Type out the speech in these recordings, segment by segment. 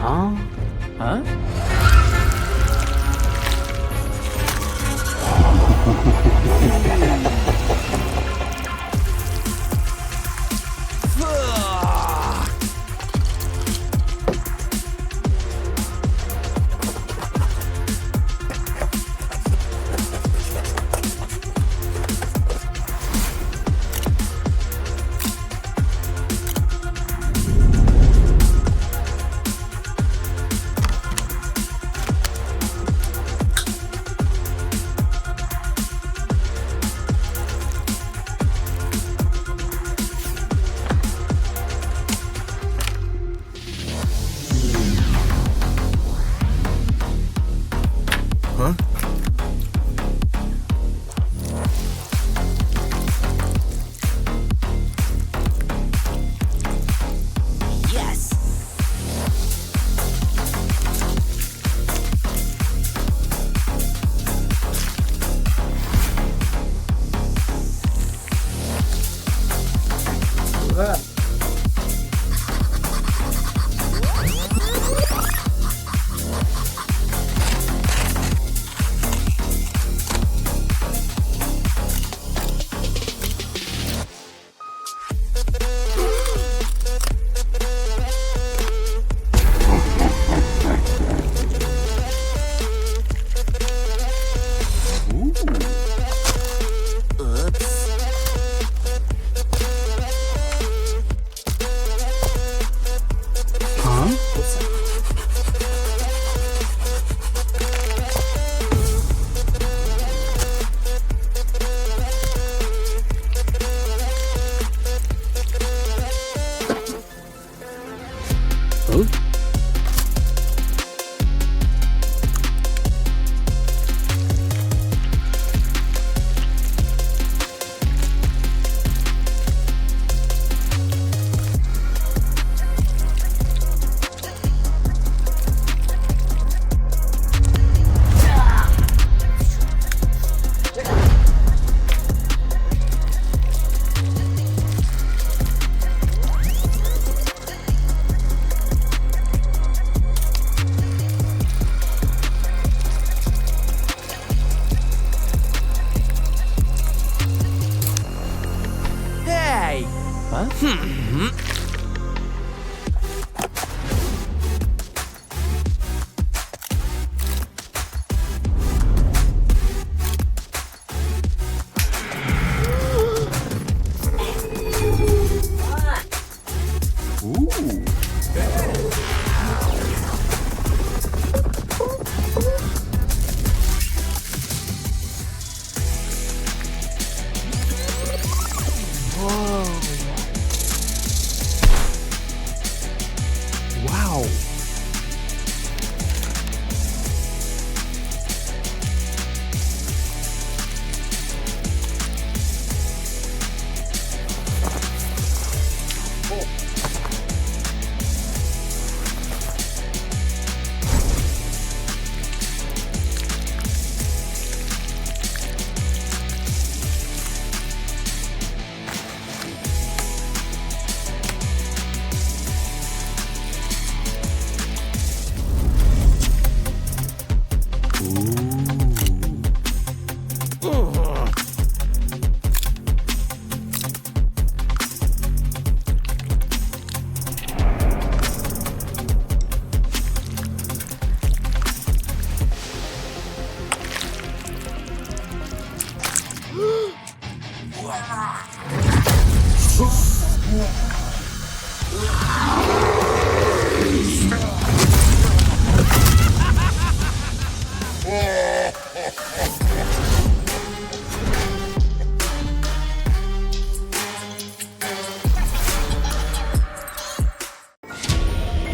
Huh?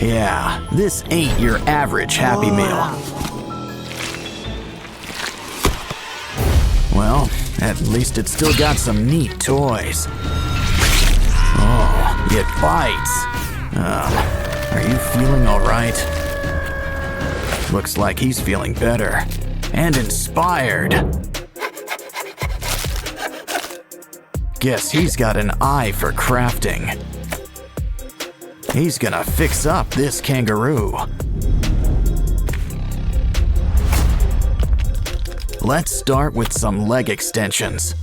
Yeah, this ain't your average Happy Meal. Well, at least it's still got some neat toys. Oh, it bites. Are you feeling all right? Looks like he's feeling better. And inspired. Guess he's got an eye for crafting. He's gonna fix up this kangaroo. Let's start with some leg extensions.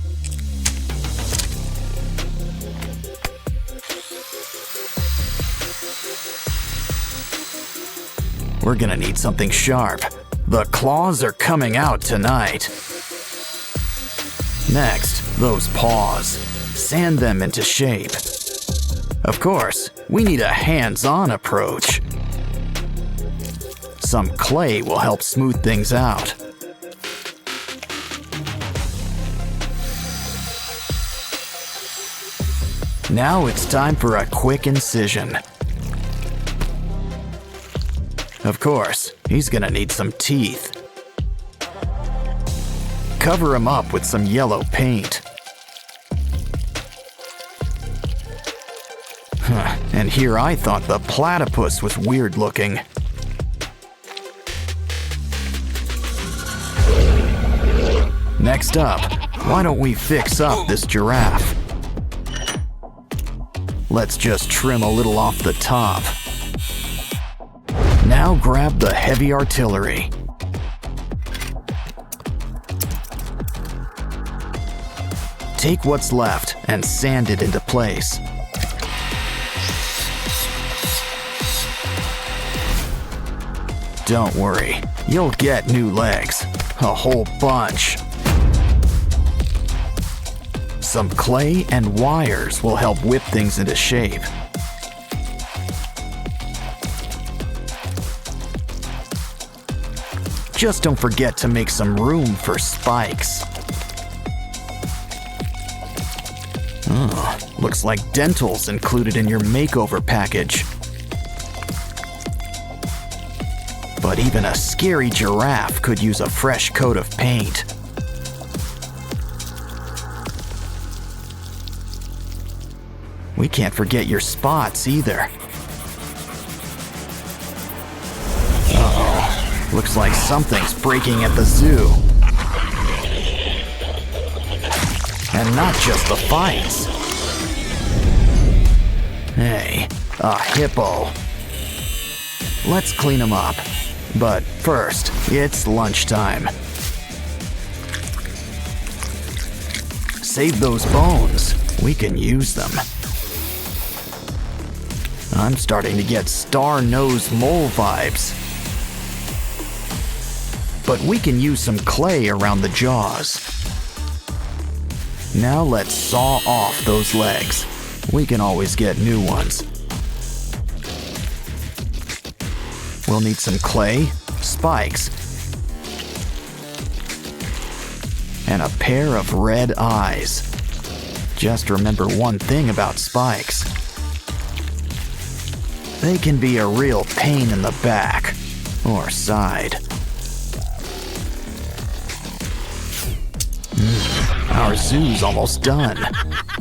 We're gonna need something sharp. The claws are coming out tonight. Next, those paws. Sand them into shape. Of course, we need a hands-on approach. Some clay will help smooth things out. Now it's time for a quick incision. Of course, he's gonna need some teeth. Cover him up with some yellow paint. And here I thought the platypus was weird looking. Next up, why don't we fix up this giraffe? Let's just trim a little off the top. Now grab the heavy artillery. Take what's left and sand it into place. Don't worry, you'll get new legs, a whole bunch. Some clay and wires will help whip things into shape. Just don't forget to make some room for spikes. Oh, looks like dental's included in your makeover package. But even a scary giraffe could use a fresh coat of paint. We can't forget your spots either. Uh-oh, looks like something's breaking at the zoo. And not just the fights. Hey, a hippo. Let's clean him up. But first, it's lunchtime. Save those bones. We can use them. I'm starting to get star-nosed mole vibes. But we can use some clay around the jaws. Now let's saw off those legs. We can always get new ones. We'll need some clay, spikes, and a pair of red eyes. Just remember one thing about spikes. They can be a real pain in the back or side. Our zoo's almost done,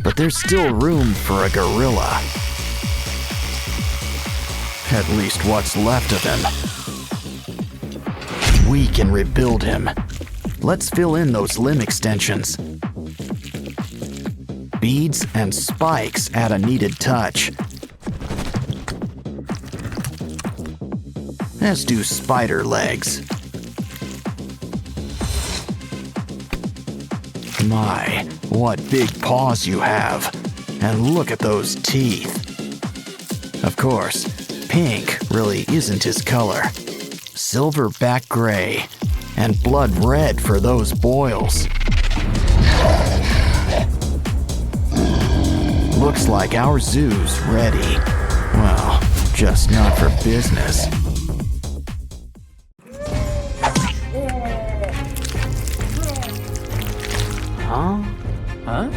but there's still room for a gorilla. At least what's left of him. We can rebuild him. Let's fill in those limb extensions. Beads and spikes add a needed touch. As do spider legs. My, what big paws you have. And look at those teeth. Of course, pink really isn't his color. Silverback gray, and blood red for those boils. Looks like our zoo's ready. Well, just not for business. Huh?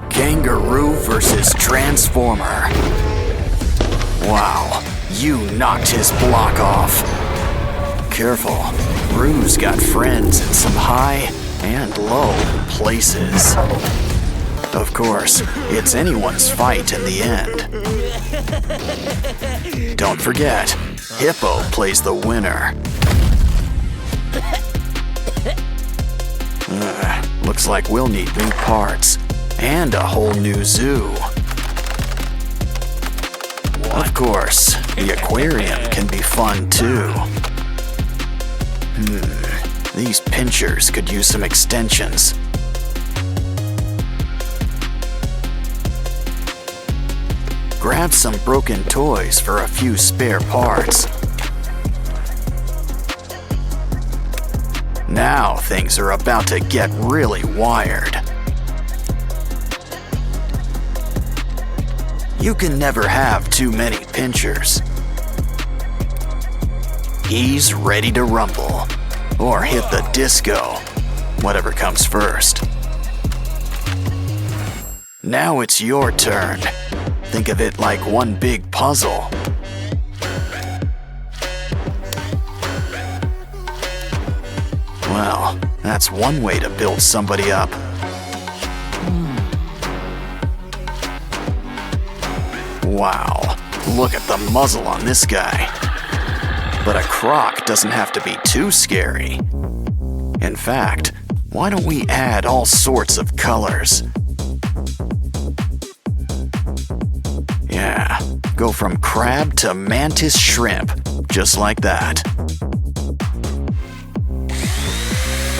Kangaroo versus Transformer. Wow, you knocked his block off. Careful, Roo's got friends in some high and low places. Of course, it's anyone's fight in the end. Don't forget, Hippo plays the winner. Looks like we'll need new parts and a whole new zoo. Of course, the aquarium can be fun too. These pinchers could use some extensions. Grab some broken toys for a few spare parts. Now things are about to get really wired. You can never have too many pinchers. He's ready to rumble, or hit the disco, whatever comes first. Now it's your turn. Think of it like one big puzzle. Well, that's one way to build somebody up. Wow, look at the muzzle on this guy. But a croc doesn't have to be too scary. In fact, why don't we add all sorts of colors? Yeah, go from crab to mantis shrimp, just like that.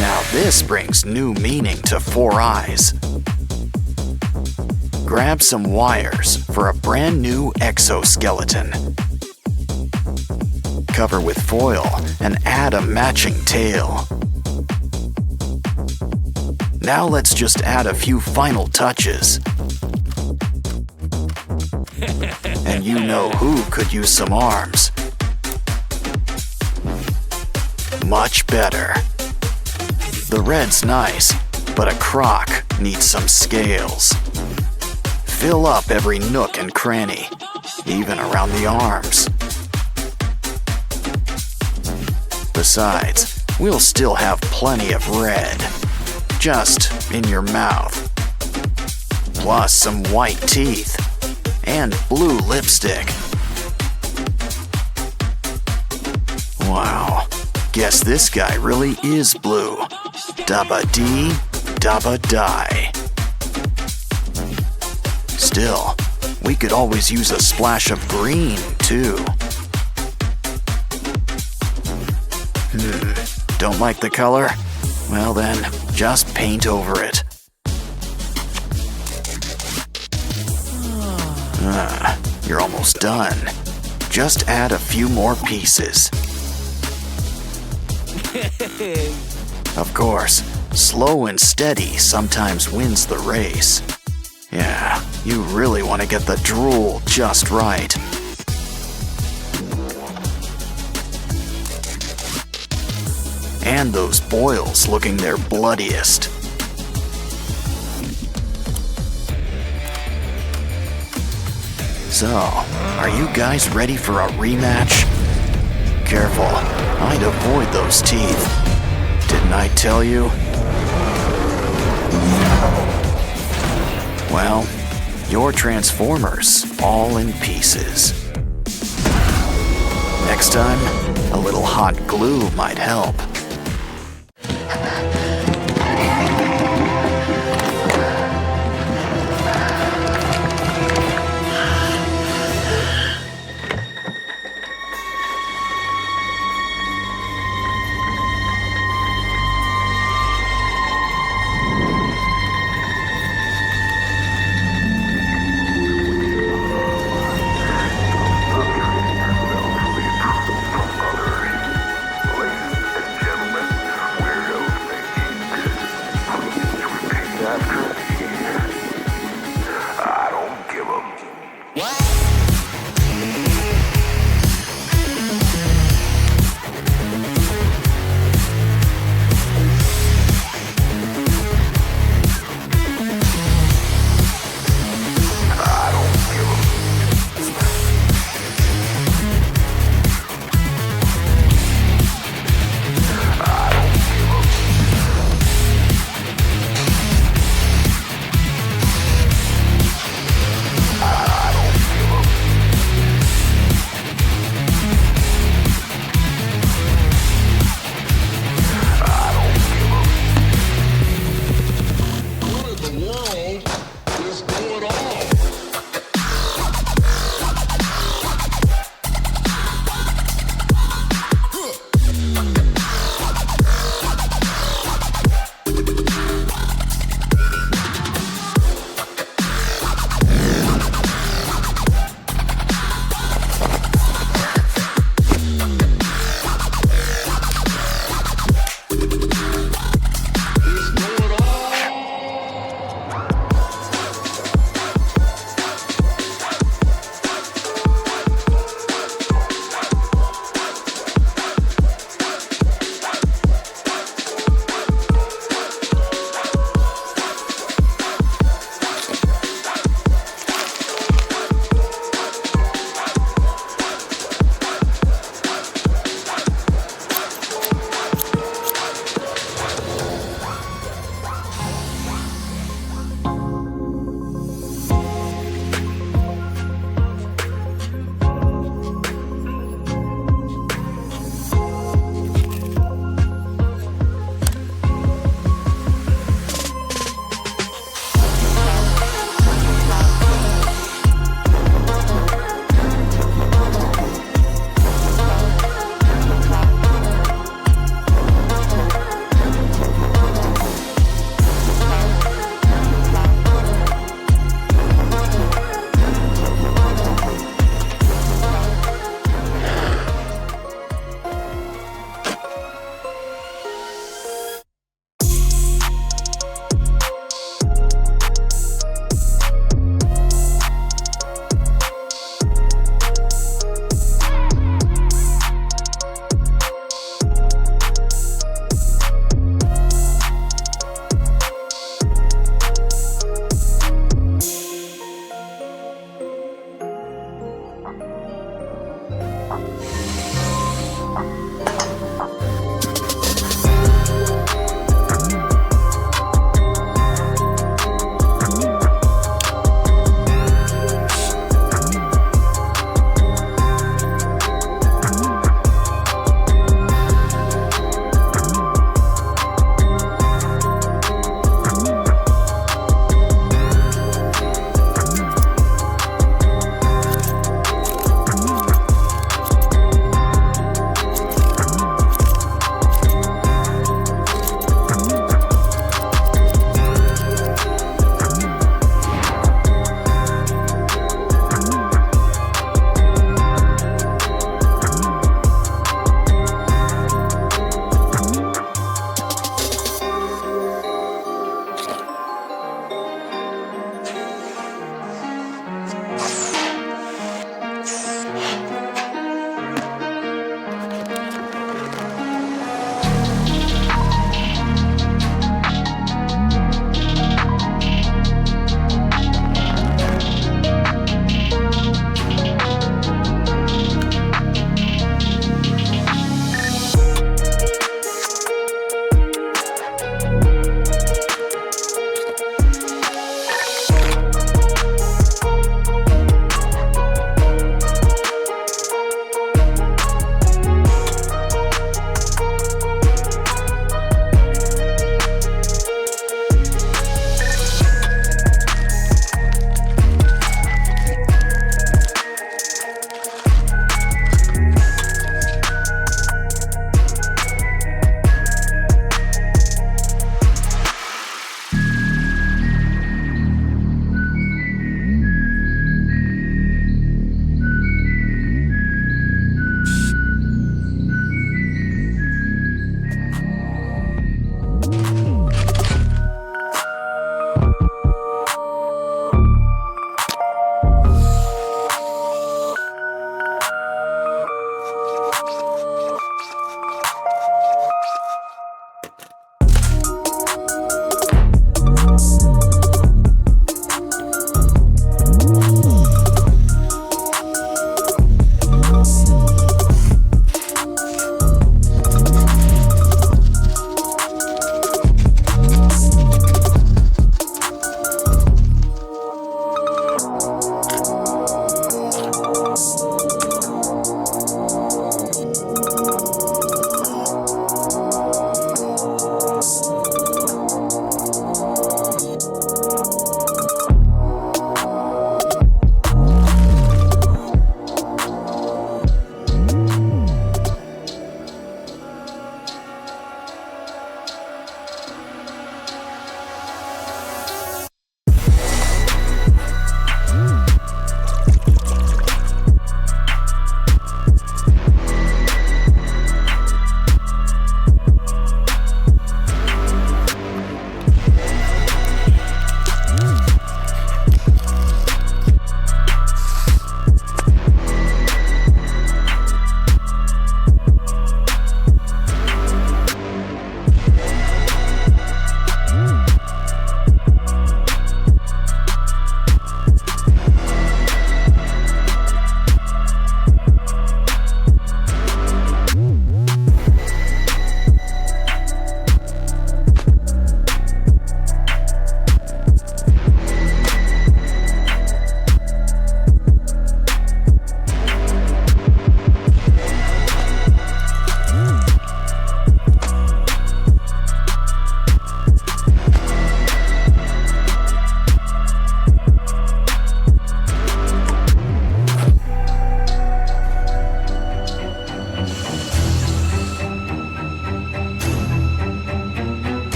Now this brings new meaning to Four Eyes. Grab some wires for a brand new exoskeleton. Cover with foil and add a matching tail. Now let's just add a few final touches. And you know who could use some arms. Much better. The red's nice, but a croc needs some scales. Fill up every nook and cranny, even around the arms. Besides, we'll still have plenty of red, just in your mouth. Plus some white teeth and blue lipstick. Wow, guess this guy really is blue. Dabba dee, dabba die. Still, we could always use a splash of green, too. Don't like the color? Well then, just paint over it. You're almost done. Just add a few more pieces. Of course, slow and steady sometimes wins the race. Yeah, you really want to get the drool just right. And those boils looking their bloodiest. So, are you guys ready for a rematch? Careful, I'd avoid those teeth. Didn't I tell you? Well, your Transformers all in pieces. Next time, a little hot glue might help. Ladies and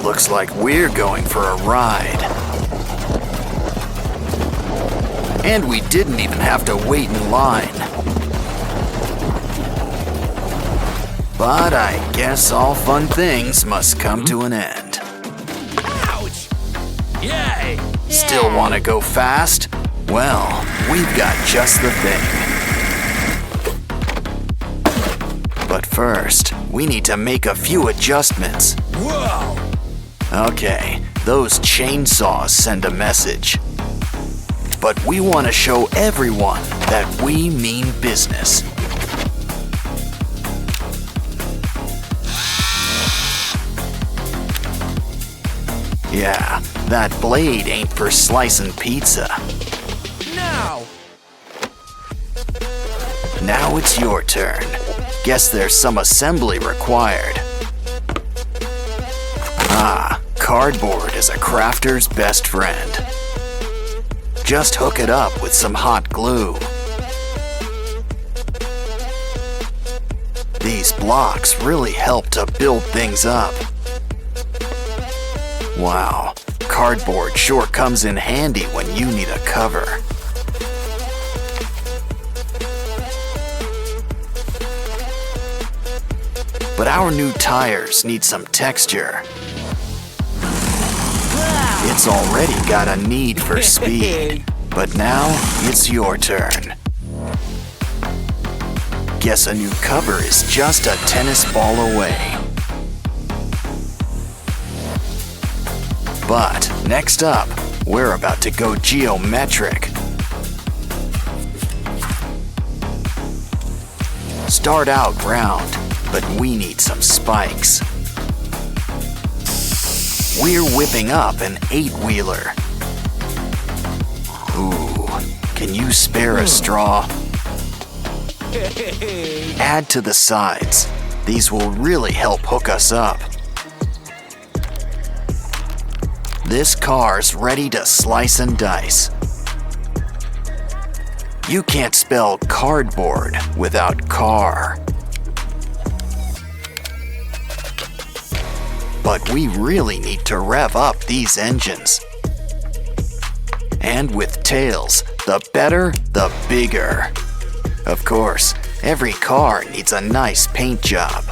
Looks like we're going for a ride. And we didn't even have to wait in line. But I guess all fun things must come to an end. Ouch! Yay! Still want to go fast? Well, we've got just the thing. But first, we need to make a few adjustments. Whoa! Okay, those chainsaws send a message. But we want to show everyone that we mean business. Yeah, that blade ain't for slicing pizza. Now! Now it's your turn. Guess there's some assembly required. Ah, cardboard is a crafter's best friend. Just hook it up with some hot glue. These blocks really help to build things up. Wow, cardboard sure comes in handy when you need a cover. But our new tires need some texture. It's already got a need for speed, but now it's your turn. Guess a new cover is just a tennis ball away. But next up, we're about to go geometric. Start out round, but we need some spikes. We're whipping up an 8-wheeler. Ooh, can you spare a straw? Add to the sides. These will really help hook us up. This car's ready to slice and dice. You can't spell cardboard without car. But we really need to rev up these engines. And with tails, the better, the bigger. Of course, every car needs a nice paint job.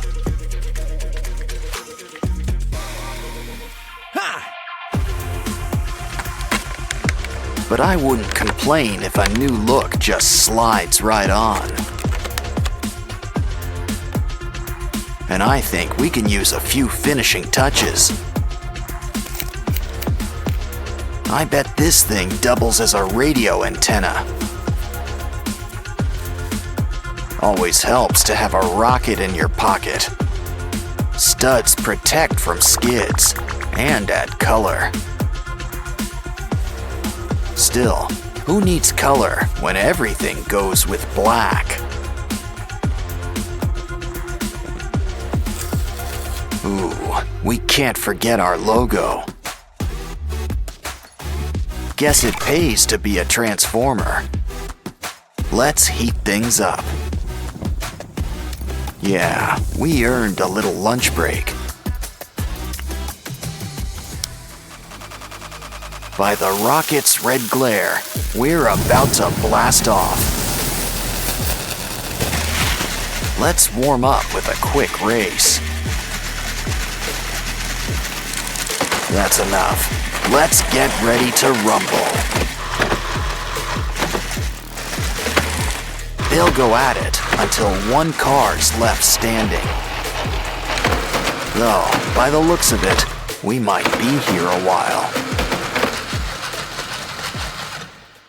But I wouldn't complain if a new look just slides right on. And I think we can use a few finishing touches. I bet this thing doubles as a radio antenna. Always helps to have a rocket in your pocket. Studs protect from skids and add color. Still, who needs color when everything goes with black? Ooh, we can't forget our logo. Guess it pays to be a transformer. Let's heat things up. Yeah, we earned a little lunch break. By the rocket's red glare, we're about to blast off. Let's warm up with a quick race. That's enough. Let's get ready to rumble. They'll go at it until one car's left standing. Though, by the looks of it, we might be here a while.